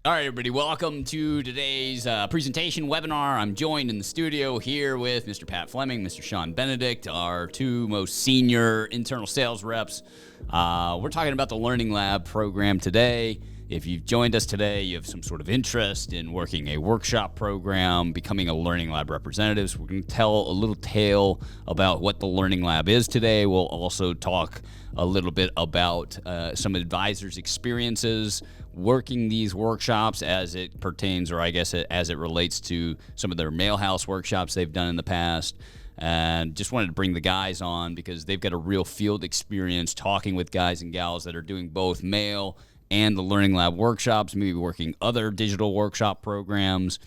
All right, everybody, welcome to today's presentation webinar. I'm joined in the studio here with Mr. Pat Fleming, Mr. Sean Benedict, our two most senior internal sales reps. We're talking about the Learning Lab program today. If you've joined us today, you have some sort of interest in working a workshop program, becoming a Learning Lab representative. So we're going to tell a little tale about what the Learning Lab is today. We'll also talk a little bit about some advisors' experiences working these workshops as it pertains, or I guess as it relates to some of their mailhouse workshops they've done in the past. And just wanted to bring the guys on because they've got a real field experience talking with guys and gals that are doing both mail and the Learning Lab workshops, maybe working other digital workshop programs,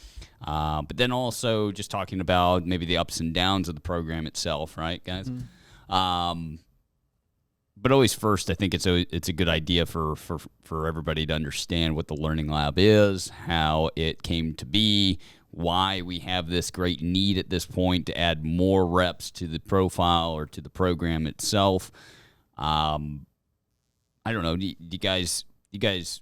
but then also just talking about maybe the ups and downs of the program itself, right, guys? Mm-hmm. But always first, I think it's a good idea for everybody to understand what the Learning Lab is, how it came to be, why we have this great need at this point to add more reps to the profile or to the program itself. I don't know. Do you guys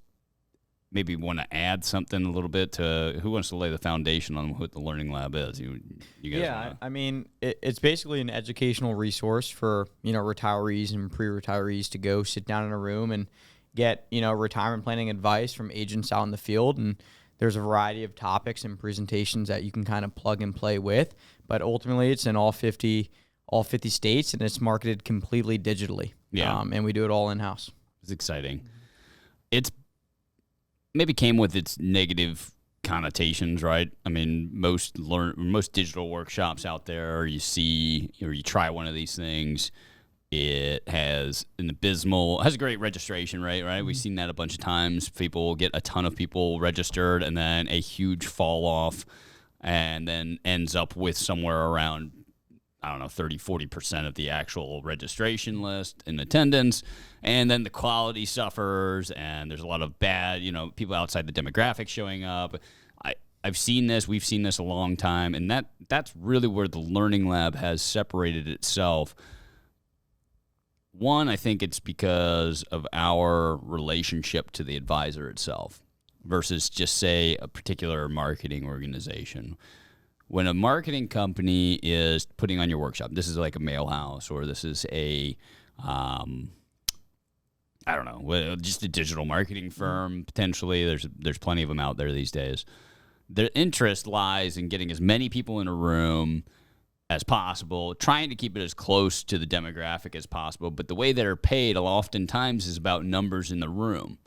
maybe want to add something a little bit to who wants to lay the foundation on what the Learning Lab is? You guys Yeah, I mean, it's basically an educational resource for, retirees and pre-retirees to go sit down in a room and get, retirement planning advice from agents out in the field. And there's a variety of topics and presentations that you can kind of plug and play with. But ultimately, it's in all 50 states, and it's marketed completely digitally. Yeah. And we do it all in-house. It's exciting. It's maybe came with its negative connotations, right? I mean, most digital workshops out there, you see or you try one of these things, it has a great registration rate, right? We've seen that a bunch of times. People get a ton of people registered and then a huge fall off, and then ends up with somewhere around 30-40% of the actual registration list in attendance, and then the quality suffers, and there's a lot of bad, people outside the demographic showing up. I've seen this, we've seen this a long time, and that's really where the Learning Lab has separated itself. One, I think it's because of our relationship to the advisor itself versus just, say, a particular marketing organization. When a marketing company is putting on your workshop, this is like a mailhouse, or this is a, just a digital marketing firm, potentially. There's plenty of them out there these days. Their interest lies in getting as many people in a room as possible, trying to keep it as close to the demographic as possible. But the way they're paid oftentimes is about numbers in the room.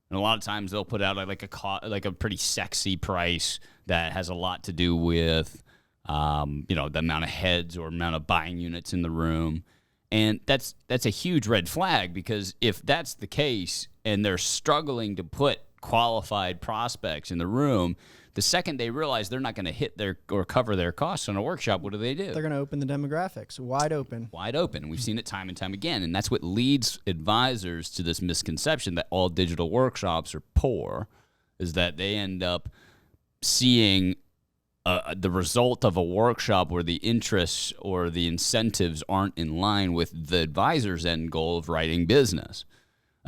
And a lot of times they'll put out like a pretty sexy price that has a lot to do with, the amount of heads or amount of buying units in the room. And that's a huge red flag, because if that's the case and they're struggling to put qualified prospects in the room, the second they realize they're not going to hit or cover their costs on a workshop, what do? They're going to open the demographics wide open. Wide open. We've seen it time and time again. And that's what leads advisors to this misconception that all digital workshops are poor, is that they end up seeing the result of a workshop where the interests or the incentives aren't in line with the advisor's end goal of writing business.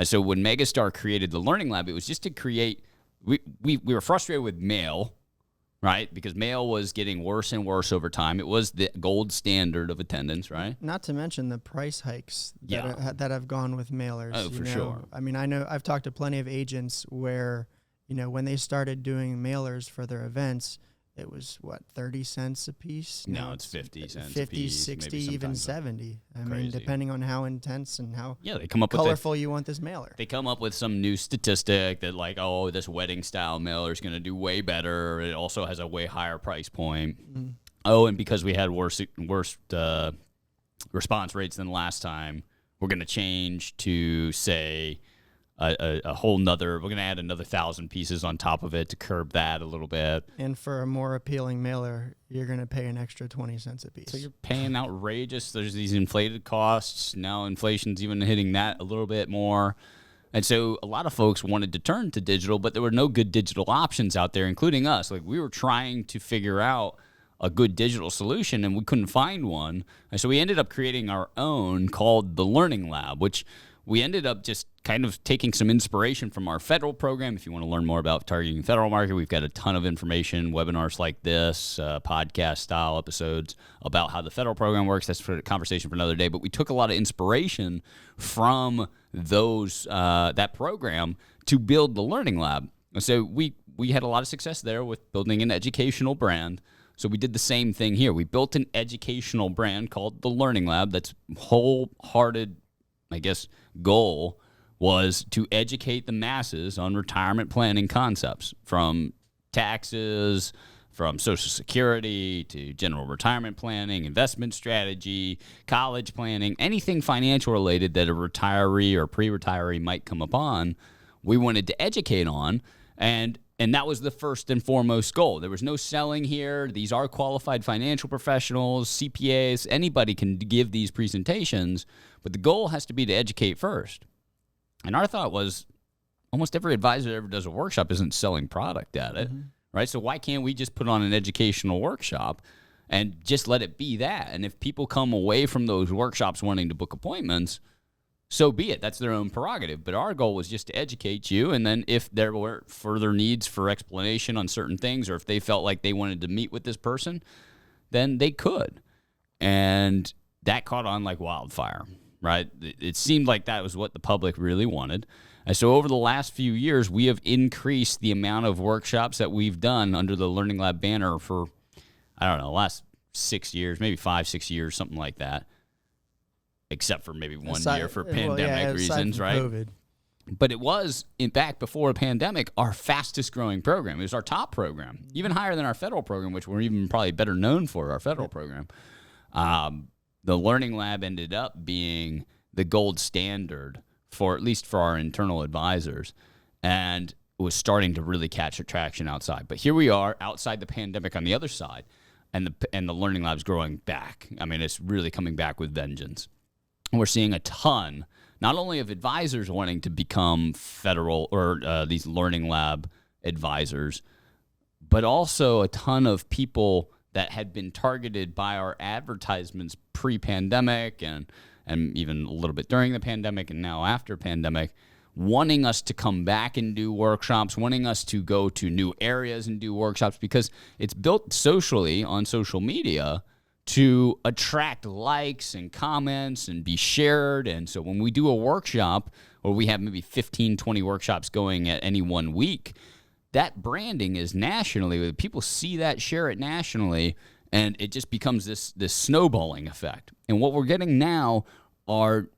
So when Megastar created the Learning Lab, it was just to create. We were frustrated with mail, right? Because mail was getting worse and worse over time. It was the gold standard of attendance, right? Not to mention the price hikes that have gone with mailers. Oh, for sure. I mean, I know I've talked to plenty of agents where, when they started doing mailers for their events, it was 30 cents a piece? No, it's 50 cents 50, a piece, 60, even 70. I mean, depending on how intense and how they come up colorful you want this mailer. They come up with some new statistic that this wedding style mailer is going to do way better. It also has a way higher price point. Mm-hmm. Oh, and because we had worse response rates than last time, we're going to change to, say, a whole nother, we're going to add another 1,000 pieces on top of it to curb that a little bit. And for a more appealing mailer, you're going to pay an extra 20 cents a piece. So you're paying outrageous. There's these inflated costs. Now inflation's even hitting that a little bit more. And so a lot of folks wanted to turn to digital, but there were no good digital options out there, including us. Like, we were trying to figure out a good digital solution, and we couldn't find one. And so we ended up creating our own called the Learning Lab, which we ended up just kind of taking some inspiration from our federal program. If you want to learn more about targeting the federal market, we've got a ton of information, webinars like this, podcast-style episodes about how the federal program works. That's for a conversation for another day. But we took a lot of inspiration from that program to build the Learning Lab. So we had a lot of success there with building an educational brand. So we did the same thing here. We built an educational brand called the Learning Lab. That's wholehearted, I guess, goal was to educate the masses on retirement planning concepts, from taxes, from Social Security to general retirement planning, investment strategy, college planning, anything financial related that a retiree or pre-retiree might come upon, we wanted to educate on. And that was the first and foremost goal. There was no selling here. These are qualified financial professionals, CPAs. Anybody can give these presentations, but the goal has to be to educate first. And our thought was almost every advisor that ever does a workshop isn't selling product at it, right? So why can't we just put on an educational workshop and just let it be that? And if people come away from those workshops wanting to book appointments, so be it. That's their own prerogative. But our goal was just to educate you. And then if there were further needs for explanation on certain things, or if they felt like they wanted to meet with this person, then they could. And that caught on like wildfire, right? It seemed like that was what the public really wanted. And so over the last few years, we have increased the amount of workshops that we've done under the Learning Lab banner for, I don't know, the last 6 years, maybe 5-6 years, something like that. Except for maybe one year for pandemic reasons, right? COVID. But it was, in fact, before a pandemic, our fastest growing program. It was our top program, even higher than our federal program, which we're even probably better known for, our federal program. The Learning Lab ended up being the gold standard for, at least for our internal advisors, and was starting to really catch traction outside. But here we are outside the pandemic on the other side, and the Learning Lab's growing back. I mean, it's really coming back with vengeance. We're seeing a ton, not only of advisors wanting to become federal or these Learning Lab advisors, but also a ton of people that had been targeted by our advertisements pre-pandemic and even a little bit during the pandemic and now after pandemic, wanting us to come back and do workshops, wanting us to go to new areas and do workshops, because it's built socially on social media to attract likes and comments and be shared. And so when we do a workshop, or we have maybe 15, 20 workshops going at any one week, that branding is nationally. People see that, share it nationally, and it just becomes this snowballing effect. And what we're getting now are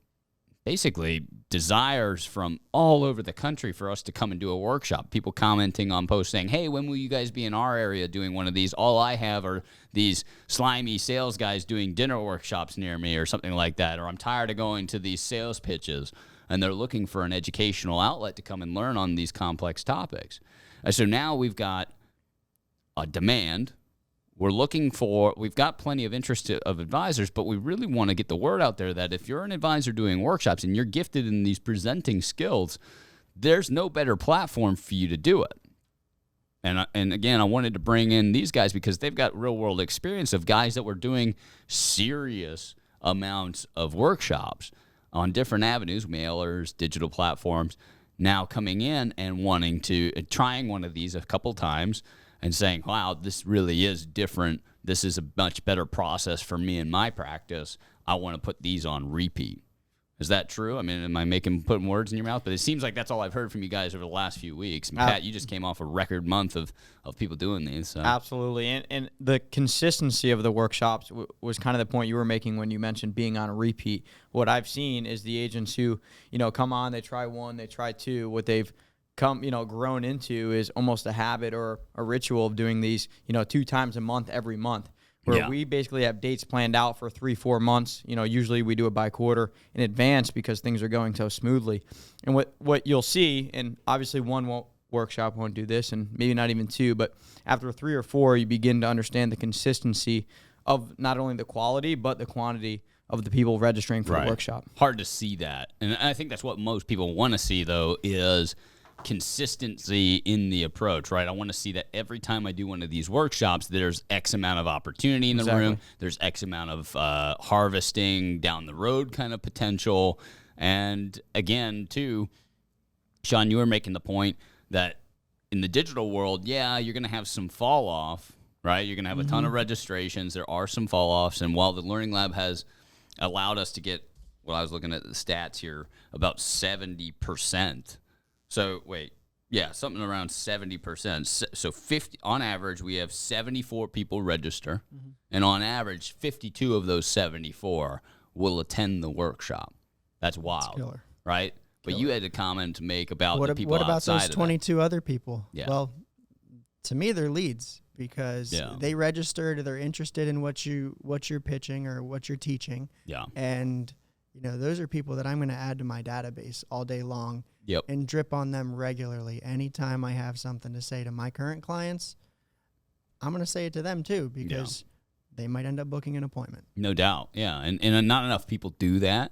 basically desires from all over the country for us to come and do a workshop. People commenting on posts saying, hey, when will you guys be in our area doing one of these? All I have are these slimy sales guys doing dinner workshops near me, or something like that. Or I'm tired of going to these sales pitches. And they're looking for an educational outlet to come and learn on these complex topics. And so now we've got a demand. We've got plenty of interest of advisors, but we really want to get the word out there that if you're an advisor doing workshops and you're gifted in these presenting skills, there's no better platform for you to do it. And again, I wanted to bring in these guys because they've got real world experience of guys that were doing serious amounts of workshops on different avenues, mailers, digital platforms, now coming in and trying one of these a couple times and saying, wow, this really is different. This is a much better process for me in my practice. I want to put these on repeat. Is that true? I mean, am I putting words in your mouth? But it seems like that's all I've heard from you guys over the last few weeks. Pat, you just came off a record month of people doing these. So. Absolutely. And the consistency of the workshops was kind of the point you were making when you mentioned being on a repeat. What I've seen is the agents who, come on, they try one, they try two. What they've grown into is almost a habit or a ritual of doing these, 2 times a month, every month, where we basically have dates planned out for 3-4 months. Usually we do it by quarter in advance because things are going so smoothly. And what you'll see, and obviously one workshop won't do this, and maybe not even 2, but after 3 or 4, you begin to understand the consistency of not only the quality, but the quantity of the people registering for the workshop. Hard to see that. And I think that's what most people want to see, though, is consistency in the approach, right? I want to see that every time I do one of these workshops, there's X amount of opportunity in the room. There's X amount of harvesting down the road kind of potential. And again, too, Sean, you were making the point that in the digital world, yeah, you're going to have some fall off, right? You're going to have a ton of registrations. There are some fall offs. And while the Learning Lab has allowed us to get, well, I was looking at the stats here, about 70%. So, wait, yeah, something around 70%. So 50 on average, we have 74 people register. And on average, 52 of those 74 will attend the workshop. That's wild, killer. right? But you had a comment to make about the people what about outside those of 22 other people? Yeah. Well, to me, they're leads because they registered. They're interested in what you're pitching or what you're teaching. Yeah. And those are people that I'm going to add to my database all day long. Yep. And drip on them regularly. Anytime I have something to say to my current clients, I'm going to say it to them too because they might end up booking an appointment. No doubt. Yeah. And not enough people do that,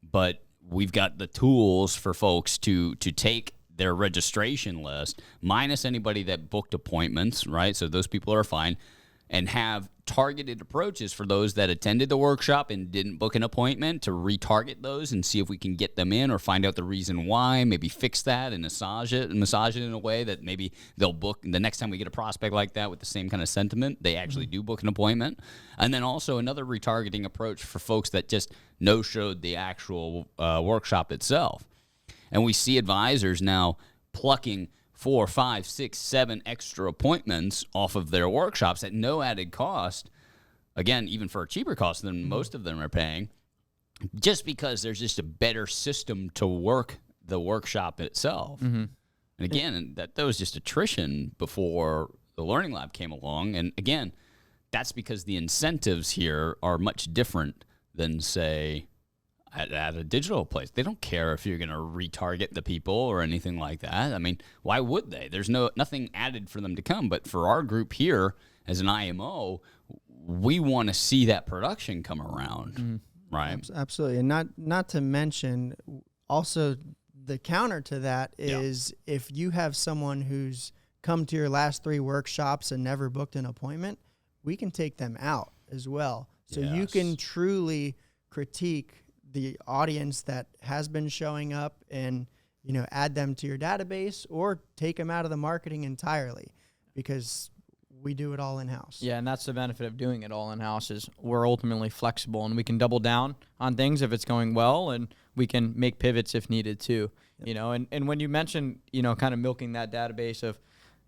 but we've got the tools for folks to take their registration list, minus anybody that booked appointments, right? So those people are fine, and have targeted approaches for those that attended the workshop and didn't book an appointment to retarget those and see if we can get them in or find out the reason why, maybe fix that and massage it in a way that maybe they'll book the next time we get a prospect like that with the same kind of sentiment, they actually do book an appointment. And then also another retargeting approach for folks that just no-showed the actual workshop itself. And we see advisors now plucking 4, 5, 6, 7 extra appointments off of their workshops at no added cost. Again, even for a cheaper cost than most of them are paying, just because there's just a better system to work the workshop itself. And again, that was just attrition before the Learning Lab came along. And again, that's because the incentives here are much different than, say, at a digital place. They don't care if you're going to retarget the people or anything like that. I mean, why would they? There's nothing added for them to come. But for our group here as an IMO, we want to see that production come around, right? Absolutely. And not to mention also the counter to that is if you have someone who's come to your last 3 workshops and never booked an appointment, we can take them out as well. So you can truly critique the audience that has been showing up and, add them to your database or take them out of the marketing entirely because we do it all in-house. Yeah, and that's the benefit of doing it all in-house is we're ultimately flexible and we can double down on things if it's going well and we can make pivots if needed too. And when you mentioned, kind of milking that database of,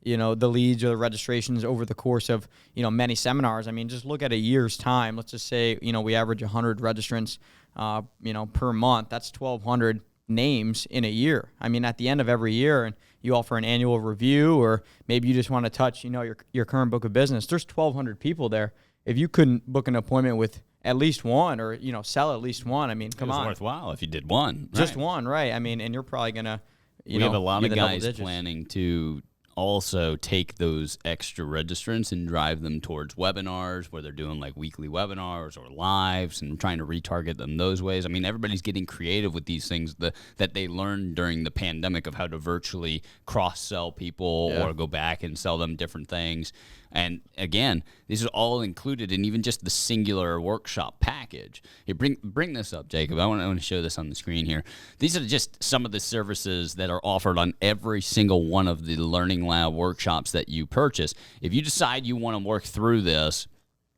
the leads or the registrations over the course of, many seminars. I mean, just look at a year's time. Let's just say, we average 100 registrants, per month. That's 1,200 names in a year. I mean, at the end of every year, and you offer an annual review, or maybe you just want to touch, your current book of business. There's 1,200 people there. If you couldn't book an appointment with at least one, or sell at least one, I mean, come on, it was worthwhile if you did one, just one, right? I mean, and you're probably gonna, we have a lot of guys planning to also take those extra registrants and drive them towards webinars where they're doing like weekly webinars or lives and trying to retarget them those ways. I mean, everybody's getting creative with these things that they learned during the pandemic of how to virtually cross-sell people or go back and sell them different things. And again, these are all included in even just the singular workshop package. Here, bring this up, Jacob. I want to show this on the screen here. These are just some of the services that are offered on every single one of the Learning Lab workshops that you purchase. If you decide you want to work through this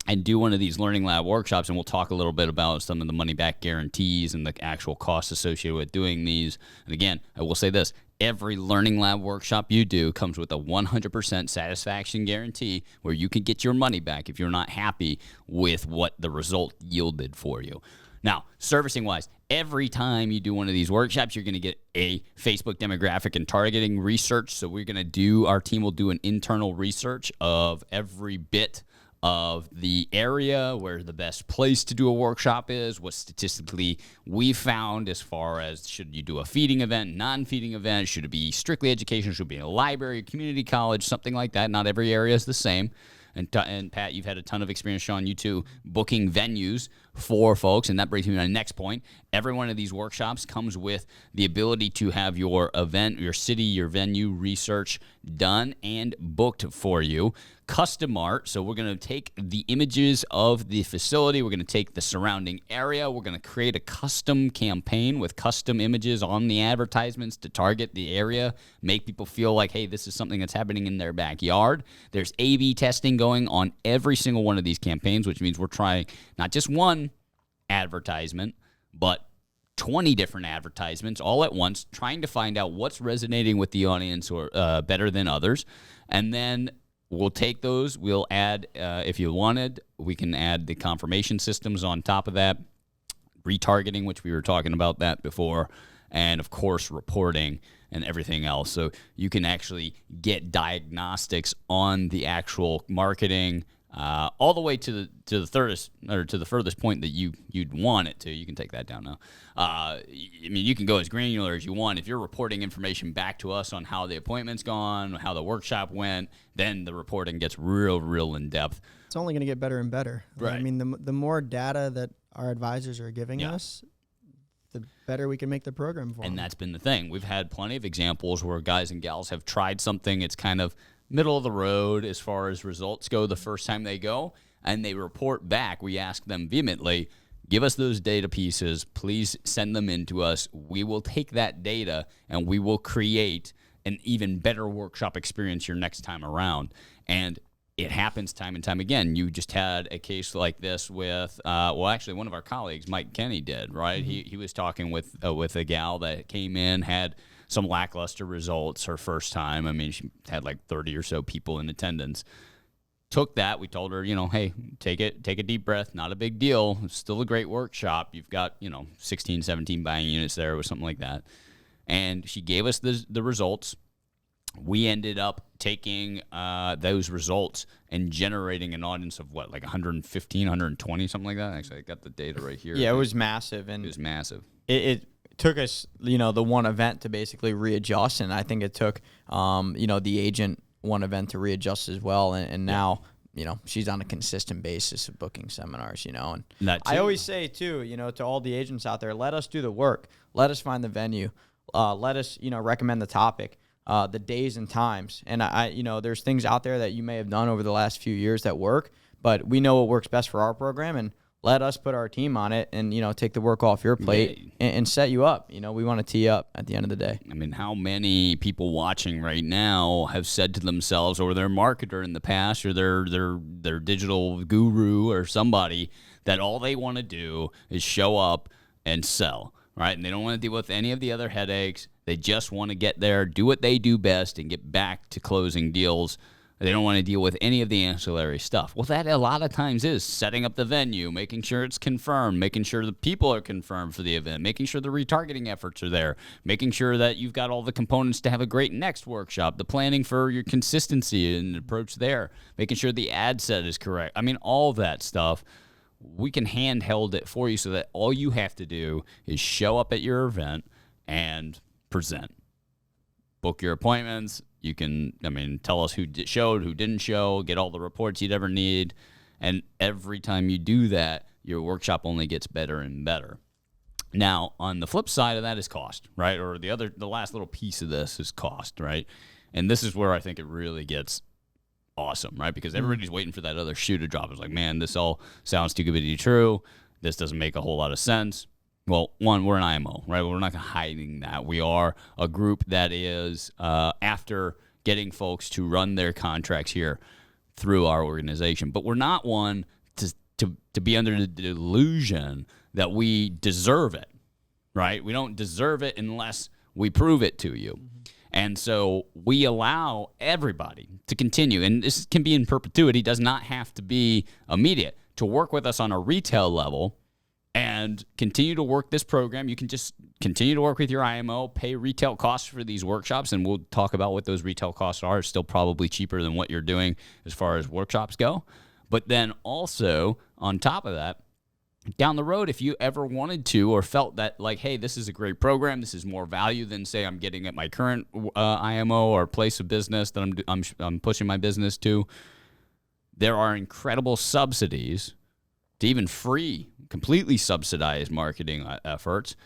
and do one of these Learning Lab workshops, and we'll talk a little bit about some of the money-back guarantees and the actual costs associated with doing these. And again, I will say this. Every Learning Lab workshop you do comes with a 100% satisfaction guarantee where you can get your money back if you're not happy with what the result yielded for you. Now, servicing-wise, every time you do one of these workshops, you're going to get a Facebook demographic and targeting research. So our team will do an internal research of every bit of the area where the best place to do a workshop is, what statistically we found as far as should you do a feeding event, non-feeding event, should it be strictly education, should it be in a library, community college, something like that. Not every area is the same. And Pat, you've had a ton of experience, Sean, you too, booking venues for folks. And that brings me to my next point. Every one of these workshops comes with the ability to have your event, your city, your venue research done and booked for you. Custom art. So we're going to take the images of the facility. We're going to take the surrounding area. We're going to create a custom campaign with custom images on the advertisements to target the area, make people feel like, hey, this is something that's happening in their backyard. There's A/B testing going on every single one of these campaigns, which means we're trying not just one advertisement, but 20 different advertisements all at once, trying to find out what's resonating with the audience or better than others. And then we'll take those. We'll add, if you wanted, we can add the confirmation systems on top of that, retargeting, which we were talking about that before, and of course reporting and everything else. So you can actually get diagnostics on the actual marketing, all the way to the furthest point that you'd want it to. You can take that down now. I mean, you can go as granular as you want. If you're reporting information back to us on how the appointment's gone, how the workshop went, then the reporting gets real in depth. It's only going to get better and better. Right. I mean, the more data that our advisors are giving us, the better we can make the program for them. And that's been the thing. We've had plenty of examples where guys and gals have tried something. It's kind of middle of the road as far as results go the first time they go, and they report back. We ask them vehemently, give us those data pieces. Please send them in to us. We will take that data, and we will create an even better workshop experience your next time around. And it happens time and time again. You just had a case like this with, actually, one of our colleagues, Mike Kenny, did, right? Mm-hmm. He was talking with a gal that came in, had some lackluster results her first time. I mean, she had like 30 or so people in attendance. Took that. We told her, hey, take a deep breath. Not a big deal. It's still a great workshop. You've got, 16, 17 buying units there or something like that. And she gave us the results. We ended up taking those results and generating an audience of like 115, 120, something like that. Actually, I got the data right here. Yeah, it was massive. And it was massive. It took us, the one event to basically readjust, and I think it took, the agent one event to readjust as well, and now, she's on a consistent basis of booking seminars, and I always say too, to all the agents out there, let us do the work, let us find the venue, let us, recommend the topic, the days and times, and I there's things out there that you may have done over the last few years that work, but we know what works best for our program, and let us put our team on it and, take the work off your plate and set you up. We want to tee up at the end of the day. I mean, how many people watching right now have said to themselves, or their marketer in the past, or their digital guru or somebody, that all they want to do is show up and sell, right? And they don't want to deal with any of the other headaches. They just want to get there, do what they do best, and get back to closing deals. They don't want to deal with any of the ancillary stuff. Well, that a lot of times is setting up the venue, making sure it's confirmed, making sure the people are confirmed for the event, making sure the retargeting efforts are there, making sure that you've got all the components to have a great next workshop, the planning for your consistency and approach there, making sure the ad set is correct. I mean, all that stuff, we can handheld it for you so that all you have to do is show up at your event and present. Book your appointments. You can, tell us who showed, who didn't show, get all the reports you'd ever need. And every time you do that, your workshop only gets better and better. Now, on the flip side of that is cost, right? Or the last little piece of this is cost, right? And this is where I think it really gets awesome, right? Because everybody's waiting for that other shoe to drop. It's like, man, this all sounds too good to be true. This doesn't make a whole lot of sense. Well, one, we're an IMO, right? We're not hiding that. We are a group that is, after getting folks to run their contracts here through our organization. But we're not one to be under the delusion that we deserve it, right? We don't deserve it unless we prove it to you. Mm-hmm. And so we allow everybody to continue, and this can be in perpetuity, does not have to be immediate, to work with us on a retail level and continue to work this program. You can just continue to work with your IMO, pay retail costs for these workshops, and we'll talk about what those retail costs are. It's still probably cheaper than what you're doing as far as workshops go. But then also, on top of that, down the road, if you ever wanted to or felt that, like, hey, this is a great program, this is more value than, say, I'm getting at my current IMO or place of business that I'm pushing my business to, there are incredible subsidies to even free, completely subsidized marketing efforts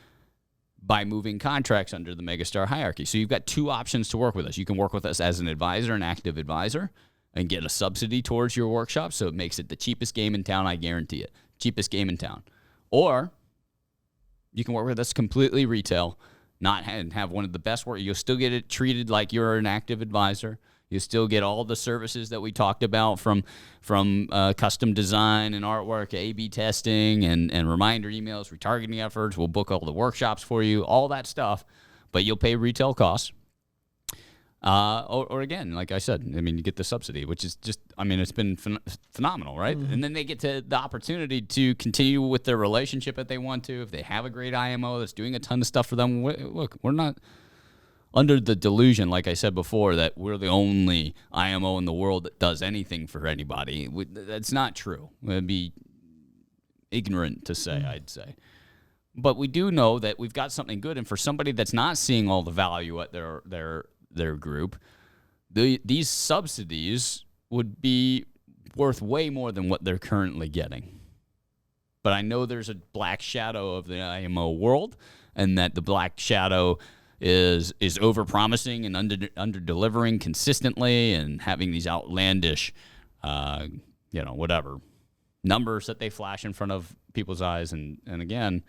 by moving contracts under the Megastar hierarchy. So you've got two options to work with us. You can work with us as an advisor, an active advisor, and get a subsidy towards your workshop, so it makes it the cheapest game in town, I guarantee it. Cheapest game in town. Or you can work with us completely retail, not have one of the best work. You'll still get it treated like you're an active advisor. You'll still get all the services that we talked about from custom design and artwork, A/B testing, and reminder emails, retargeting efforts. We'll book all the workshops for you, all that stuff, but you'll pay retail costs. Or again, like I said, I mean, you get the subsidy, which is just, I mean, it's been phenomenal, right? Mm-hmm. And then they get to the opportunity to continue with their relationship if they want to. If they have a great IMO that's doing a ton of stuff for them, look, we're not under the delusion, like I said before, that we're the only IMO in the world that does anything for anybody. That's not true. It'd be ignorant to say, I'd say. But we do know that we've got something good, and for somebody that's not seeing all the value at their group, these subsidies would be worth way more than what they're currently getting. But I know there's a black shadow of the IMO world, and that the black shadow is over-promising and under-delivering consistently and having these outlandish, whatever, numbers that they flash in front of people's eyes. And again,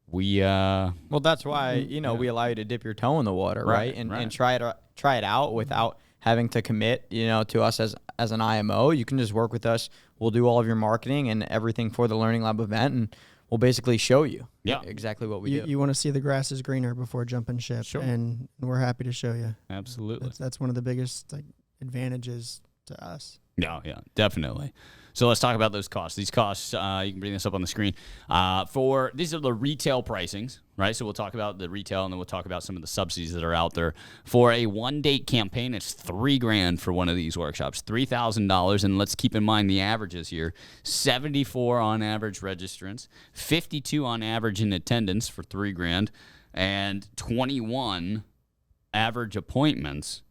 well, that's why we allow you to dip your toe in the water, right? And try it out without having to commit to us as an IMO. You can just work with us. We'll do all of your marketing and everything for the Learning Lab event, and we'll basically show you exactly what we do. You want to see the grass is greener before jumping ship, sure. And we're happy to show you. Absolutely, that's one of the biggest advantages to us. Yeah, definitely. So let's talk about those costs. These costs, you can bring this up on the screen. These are the retail pricings, right? So we'll talk about the retail, and then we'll talk about some of the subsidies that are out there. For a one-date campaign, it's $3,000 for one of these workshops, $3,000. And let's keep in mind the averages here: 74 on average registrants, 52 on average in attendance for $3,000, and 21 average appointments.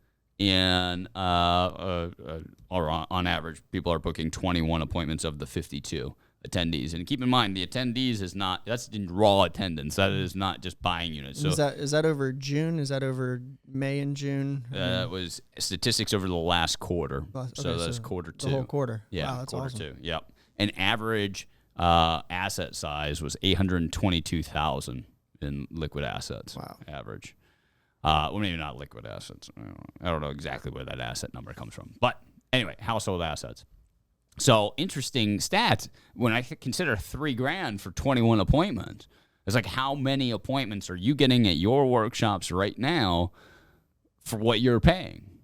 Or on average, people are booking 21 appointments of the 52 attendees. And keep in mind, the attendees that's in raw attendance. That is not just buying units. So is that over June? Is that over May and June? It was statistics over the last quarter. So that's quarter two. The whole quarter. Yeah, wow, that's quarter awesome. two. Yep. An average asset size was $822,000 in liquid assets. Wow. Average. Well, maybe not liquid assets. I don't know exactly where that asset number comes from. But anyway, household assets. So interesting stats. When I consider $3,000 for 21 appointments, it's like, how many appointments are you getting at your workshops right now for what you're paying?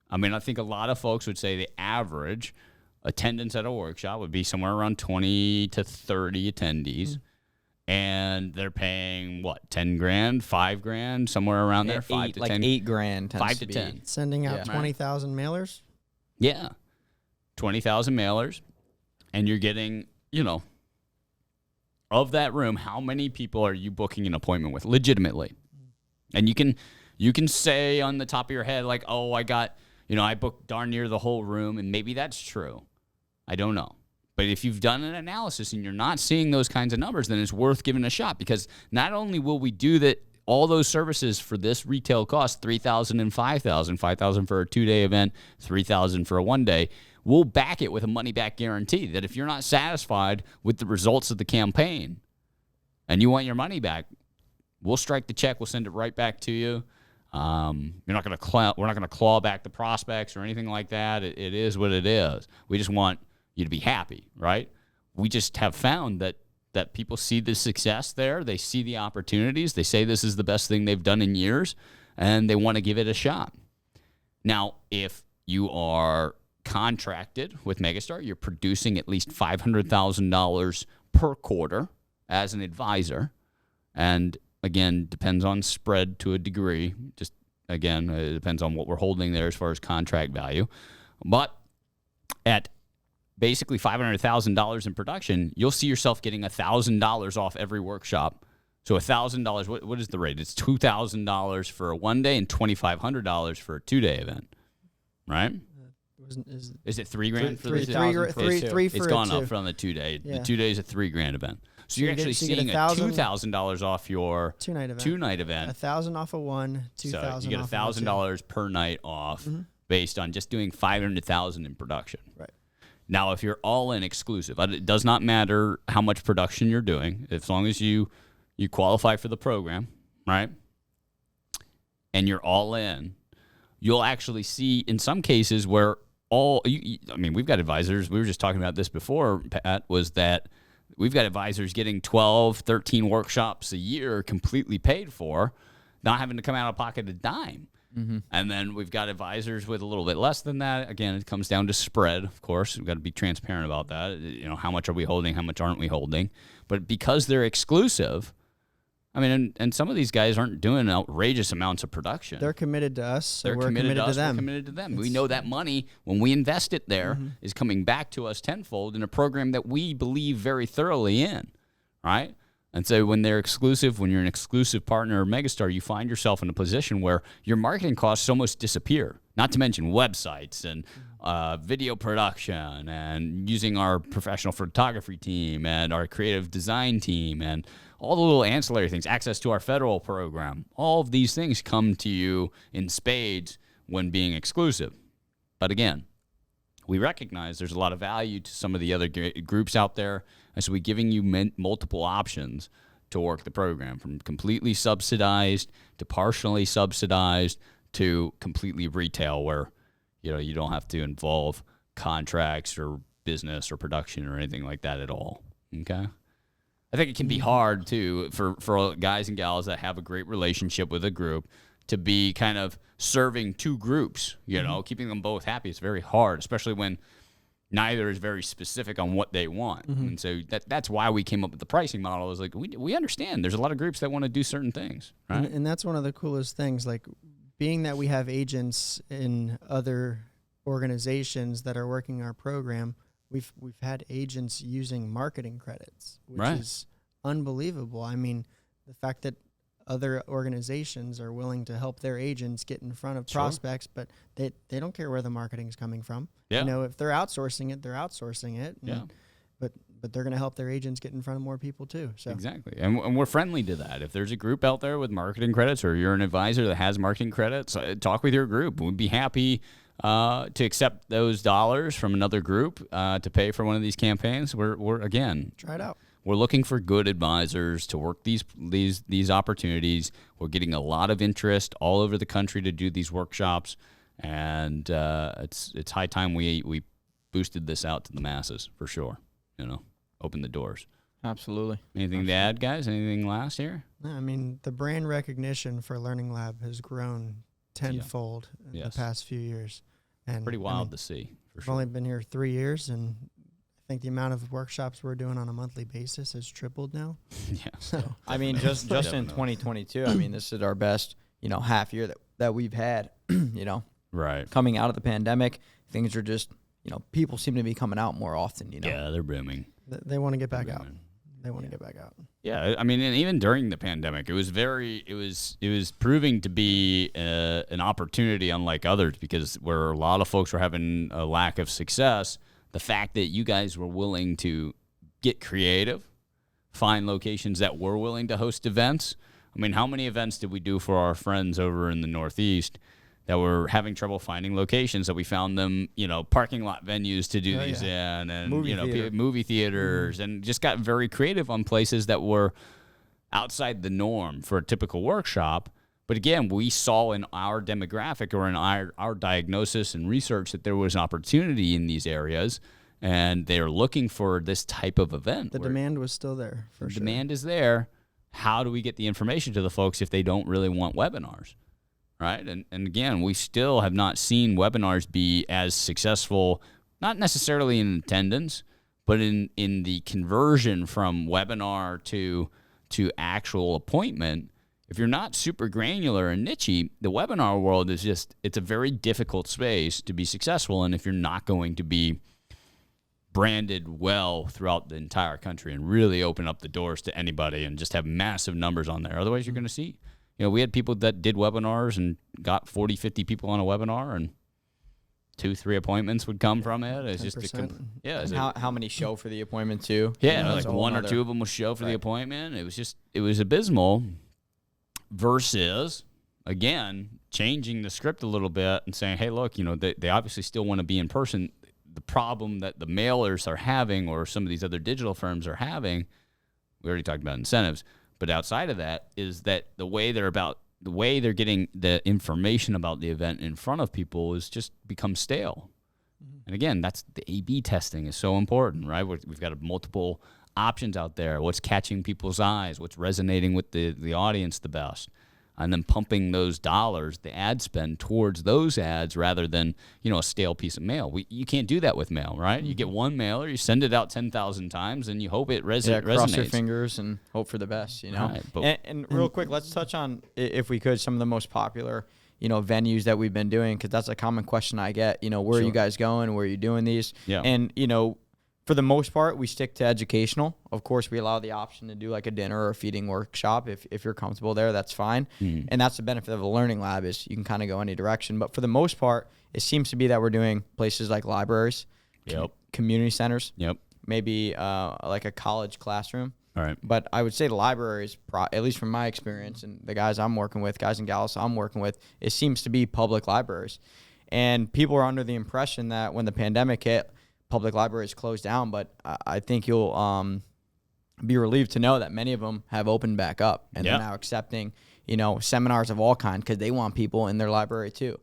I mean, I think a lot of folks would say the average attendance at a workshop would be somewhere around 20 to 30 attendees. Mm-hmm. And they're paying what, $10,000, $5,000, somewhere around there, $5,000 to $10,000, $8,000, 5 to 10, sending out 20,000 mailers. Yeah, 20,000 mailers, and you're getting, of that room, how many people are you booking an appointment with legitimately? And you can say on the top of your head, like, oh, I booked darn near the whole room, and maybe that's true. I don't know. But if you've done an analysis and you're not seeing those kinds of numbers, then it's worth giving a shot, because not only will we do all those services for this retail cost, $3,000 and $5,000, $5,000 for a 2-day event, $3,000 for a 1-day, we'll back it with a money-back guarantee that if you're not satisfied with the results of the campaign and you want your money back, we'll strike the check. We'll send it right back to you. We're not going to claw back the prospects or anything like that. It is what it is. We just want you to be happy, right? We just have found that people see the success there. They see the opportunities. They say this is the best thing they've done in years, and they want to give it a shot. Now, if you are contracted with Megastar, you're producing at least $500,000 per quarter as an advisor. And again, depends on spread to a degree. Just again, it depends on what we're holding there as far as contract value. But at basically $500,000 in production, you'll see yourself getting $1,000 off every workshop. So $1,000, what is the rate? It's $2,000 for a 1-day and $2,500 for a 2-day event, right? Is it $3,000 for three, this? three for It's a gone two. up from the 2 day. Yeah. The 2 days a $3,000 event. So you're you get- actually so you get seeing a $1,000 $2,000 off your 2-night event. 2-night event. 1,000 off of one, 2,000 So you get off of a two. $1,000 per night off based on just doing 500,000 in production. Right. Now, if you're all in exclusive, it does not matter how much production you're doing, as long as you qualify for the program, right? And you're all in, you'll actually see in some cases where we've got advisors. We were just talking about this before, Pat, was that we've got advisors getting 12, 13 workshops a year completely paid for, not having to come out of pocket a dime. And then we've got advisors with a little bit less than that. Again, it comes down to spread, of course. We've got to be transparent about that. How much are we holding? How much aren't we holding? But because they're exclusive, and some of these guys aren't doing outrageous amounts of production. They're committed to us, so They're we're committed to us, them. We're committed to them. We know that money, when we invest it there, is coming back to us tenfold in a program that we believe very thoroughly in, right? And so when they're exclusive, when you're an exclusive partner or Megastar, you find yourself in a position where your marketing costs almost disappear, not to mention websites and video production and using our professional photography team and our creative design team and all the little ancillary things, access to our federal program. All of these things come to you in spades when being exclusive. But again, we recognize there's a lot of value to some of the other groups out there, and so we're giving you multiple options to work the program, from completely subsidized to partially subsidized to completely retail, where you don't have to involve contracts or business or production or anything like that at all. Okay. I think it can be hard too for guys and gals that have a great relationship with a group to be kind of serving two groups, keeping them both happy. It's very hard, especially when neither is very specific on what they want. And so that's why we came up with the pricing model. Is like, we understand there's a lot of groups that want to do certain things, right? And that's one of the coolest things, like being that we have agents in other organizations that are working our program. We've had agents using marketing credits, which is unbelievable. I mean, the fact that other organizations are willing to help their agents get in front of prospects, but they don't care where the marketing is coming from. Yeah. If they're outsourcing it, they're outsourcing it. And, but they're going to help their agents get in front of more people too. So Exactly. And we're friendly to that. If there's a group out there with marketing credits, or you're an advisor that has marketing credits, talk with your group. We'd be happy to accept those dollars from another group to pay for one of these campaigns. We're again, try it out. We're looking for good advisors to work these opportunities. We're getting a lot of interest all over the country to do these workshops, and it's high time we boosted this out to the masses for sure. Open the doors. Absolutely. Anything to add, guys? Anything last here? No, I mean, the brand recognition for Learning Lab has grown tenfold in the past few years. And pretty wild to see. For I've sure. only been here 3 years, and I think the amount of workshops we're doing on a monthly basis has tripled now. Yeah. So I mean, just in 2022, I mean, this is our best, half year that we've had, Right. coming out of the pandemic. Things are just, people seem to be coming out more often, Yeah, they're booming. they want to get back out. They want to get back out. Yeah, I mean, and even during the pandemic, it was proving to be an opportunity unlike others, because where a lot of folks were having a lack of success, the fact that you guys were willing to get creative, find locations that were willing to host events. I mean, how many events did we do for our friends over in the Northeast that were having trouble finding locations, that we found them, parking lot venues to do these in, and movie theaters, and just got very creative on places that were outside the norm for a typical workshop. But again, we saw in our demographic, or in our diagnosis and research, that there was an opportunity in these areas, and they're looking for this type of event. The demand was still there, for sure. Demand is there. How do we get the information to the folks if they don't really want webinars? Right. And again, we still have not seen webinars be as successful, not necessarily in attendance, but in the conversion from webinar to actual appointment. If you're not super granular and niche-y, the webinar world is it's a very difficult space to be successful in if you're not going to be branded well throughout the entire country and really open up the doors to anybody and just have massive numbers on there. Otherwise, you're going to see. We had people that did webinars and got 40, 50 people on a webinar, and 2-3 appointments would come from it. It's just 10%. And how many show for the appointment too? yeah, That's like a whole one or nother- two of them will show for the Right. appointment. It was abysmal. Versus, again, changing the script a little bit and saying, hey, look, they obviously still want to be in person. The problem that the mailers are having, or some of these other digital firms are having, we already talked about incentives, but outside of that is that the way they're getting the information about the event in front of people is just become stale. And again, that's the A/B testing is so important, right? We've got multiple options out there. What's catching people's eyes? What's resonating with the audience the best? And then pumping those dollars, the ad spend, towards those ads rather than, a stale piece of mail. You can't do that with mail, right? You get one mailer, you send it out 10,000 times, and you hope it resonates. Cross your fingers and hope for the best, Right, and real quick, let's touch on, if we could, some of the most popular, venues that we've been doing, because that's a common question I get. Where are you guys going? Where are you doing these? Yeah. And, for the most part, we stick to educational. Of course, we allow the option to do like a dinner or a feeding workshop. If you're comfortable there, that's fine. Mm-hmm. And that's the benefit of a learning lab, is you can kind of go any direction. But for the most part, it seems to be that we're doing places like libraries, Yep. community centers, Yep. maybe like a college classroom. All right. But I would say the libraries, at least from my experience and the guys I'm working with, guys and gals I'm working with, it seems to be public libraries. And people are under the impression that when the pandemic hit, public libraries closed down, but I think you'll be relieved to know that many of them have opened back up, and they're now accepting, seminars of all kinds, because they want people in their library too.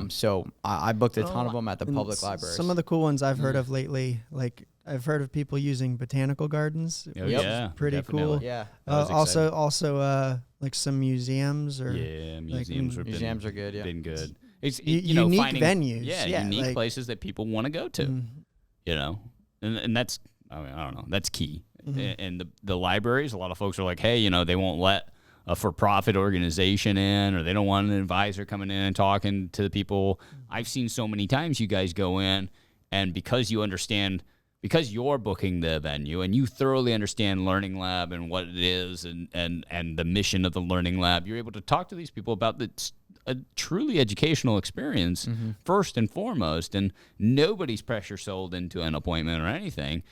So I booked a ton of them at the public libraries. Some of the cool ones I've heard of lately, like I've heard of people using botanical gardens, Oh, which yeah, is pretty definitely. cool. Yeah. That was Also, like some museums or Yeah, like, museums museums are good, yeah. Been good. It's unique finding venues. Yeah, Yeah, unique like- places that people want to go to. And that's, I don't know, that's key. And the libraries, a lot of folks are like, hey, they won't let a for-profit organization in, or they don't want an advisor coming in and talking to the people. I've seen so many times you guys go in, and because you're booking the venue and you thoroughly understand Learning Lab and what it is and the mission of the Learning Lab, you're able to talk to these people about a truly educational experience first and foremost, and nobody's pressure sold into an appointment or anything.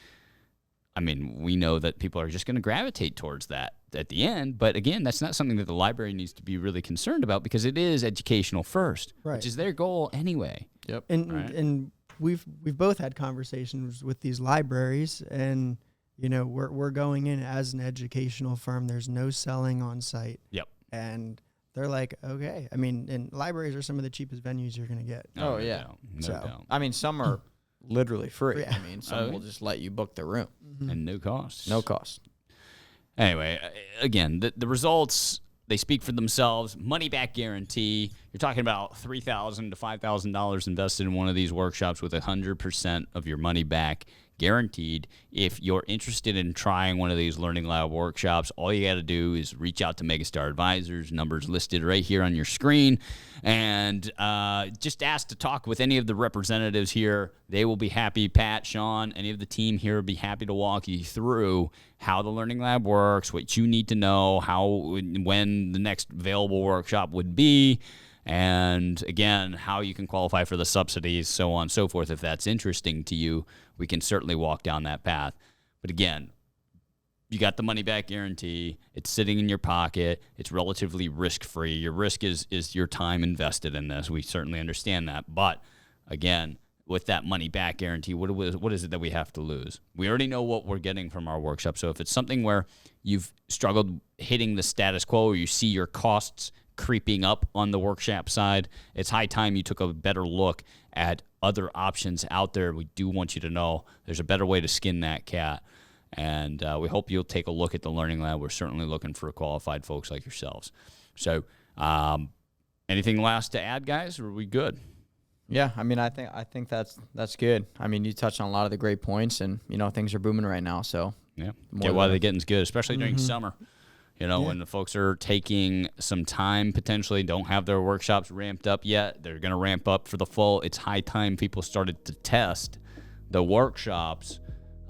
I mean, we know that people are just going to gravitate towards that at the end, but again, that's not something that the library needs to be really concerned about, because it is educational first, Right. which is their goal anyway. Yep. And we've both had conversations with these libraries, and we're going in as an educational firm. There's no selling on site. Yep. And they're like, okay. I mean, and libraries are some of the cheapest venues you're going to get. Oh, No yeah. doubt. No So- doubt. I mean, some are literally free. Yeah. I mean, some will just let you book the room. And no cost. No cost. Anyway, again, the results, they speak for themselves. Money back guarantee. You're talking about $3,000 to $5,000 invested in one of these workshops with 100% of your money back guaranteed. If you're interested in trying one of these Learning Lab workshops, all you got to do is reach out to Megastar Advisors. Numbers listed right here on your screen. And just ask to talk with any of the representatives here. They will be happy. Pat, Sean, any of the team here will be happy to walk you through how the Learning Lab works, what you need to know, when the next available workshop would be, and again, how you can qualify for the subsidies, so on and so forth. If that's interesting to you, we can certainly walk down that path. But again, you got the money back guarantee. It's sitting in your pocket. It's relatively risk-free. Your risk is your time invested in this. We certainly understand that. But again, with that money back guarantee, what is it that we have to lose? We already know what we're getting from our workshop. So if it's something where you've struggled hitting the status quo, or you see your costs creeping up on the workshop side, it's high time you took a better look at other options out there. We do want you to know there's a better way to skin that cat. And we hope you'll take a look at the Learning Lab. We're certainly looking for qualified folks like yourselves. So anything last to add, guys, or are we good? Yeah, I mean, I think that's good. I mean, you touched on a lot of the great points, and things are booming right now. So Yeah, More get why than- the getting's good, especially during summer. When the folks are taking some time, potentially don't have their workshops ramped up yet. They're going to ramp up for the fall. It's high time people started to test the workshops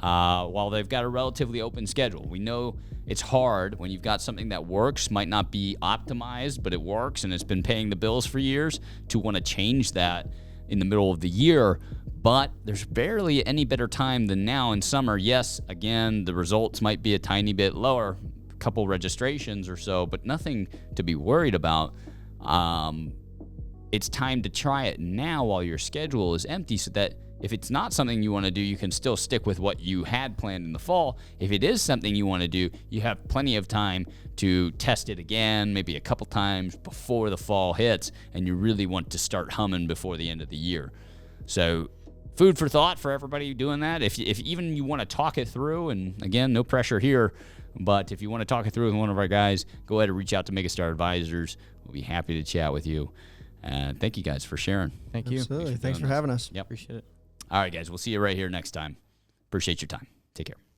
while they've got a relatively open schedule. We know it's hard when you've got something that works, might not be optimized, but it works and it's been paying the bills for years, to want to change that in the middle of the year, but there's barely any better time than now in summer. Yes, again, the results might be a tiny bit lower, a couple registrations or so, but nothing to be worried about. It's time to try it now while your schedule is empty, so that if it's not something you want to do, you can still stick with what you had planned in the fall. If it is something you want to do, you have plenty of time to test it again, maybe a couple times before the fall hits, and you really want to start humming before the end of the year. So food for thought for everybody doing that. If even you want to talk it through, and again, no pressure here, but if you want to talk it through with one of our guys, go ahead and reach out to Megastar Advisors. We'll be happy to chat with you. And thank you guys for sharing. Thank you. Absolutely. Thanks for having us. Yep. Appreciate it. All right, guys. We'll see you right here next time. Appreciate your time. Take care.